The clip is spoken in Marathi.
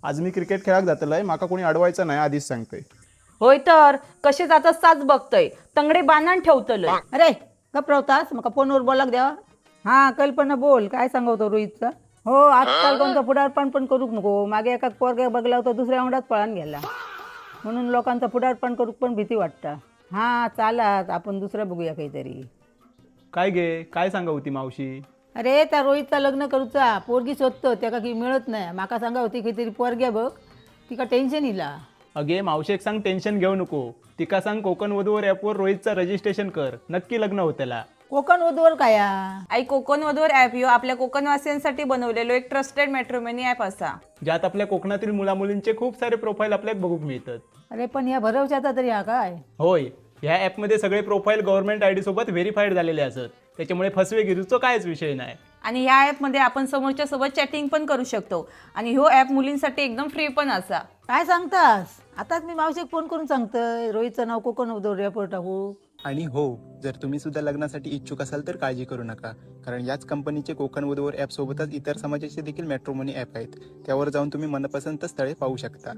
आज मी क्रिकेट खेळाक जातलंय, माका कोणी अडवायचं नाही आधीच सांगतोय. होय तर कसे जातात साच बघतय तंगडे बांधून ठेवतलं. अरे गप्रावतास मका फोनवर बोलाक द्यावा. हा कल्पना बोल, काय सांगतो रोहितचा. हो आजकाल कोणतं पुढारपण पण करूक नको. मागे एका पोरग्या बघला होता, दुसऱ्या अंगडात पळान गेला. म्हणून लोकांचं पुढारपण करूक पण भीती वाटता. हा चालात आपण दुसरं बघूया काहीतरी. काय गे, काय सांगा होती मावशी? अरे त्या रोहितचा लग्न करूचा पोरगी शोधतो, त्याका की मिळत नाही. माका सांगा होती काहीतरी पोरग्या बघ, तिका टेन्शन इला. अगे मावशेक सांग टेन्शन घेऊ नको. तिका सांग कोकण वधूवर ॲपवर रोहितचं रजिस्ट्रेशन कर, नक्की लग्न होत्याला. कोकण वधूवर काया. आई कोकण वधूवर ॲप ह्यो आपल्या कोकणवासियांसाठी बनवलेलो एक ट्रस्टेड मॅट्रिमोनी ॲप असा. ज्यात आपल्या कोकणातील मुलामुलींचे खूप सारे प्रोफाईल आपल्याक बघूक मिळतात. अरे पण ह्या भरवशाचा तरी हा काय. होय, ह्या ॲपमध्ये सगळे प्रोफाईल गव्हर्नमेंट आय डी सोबत व्हेरीफाईड झालेले असत. त्याच्यामुळे फसवेगिरीचा कायच विषय नाही. आणि ह्या ॲपमध्ये आपण समोरच्या सोबत चॅटिंग पण करू शकतो. आणि ह्यो ॲप मुलींसाठी एकदम फ्री पण असा. काय सांगतास. आताच मी मावशीक फोन करून सांगतोय रोहितचं नाव कोकण वधूवर रेपोर टाकू. आणि हो, जर तुम्ही सुद्धा लग्नासाठी इच्छुक असाल तर काळजी करू नका, कारण याच कंपनीचे कोकण वधूवर ॲप सोबतच इतर समाजाचे देखील मॅट्रिमोनी ॲप आहेत. त्यावर जाऊन तुम्ही मनपसंत स्थळे पाहू शकता.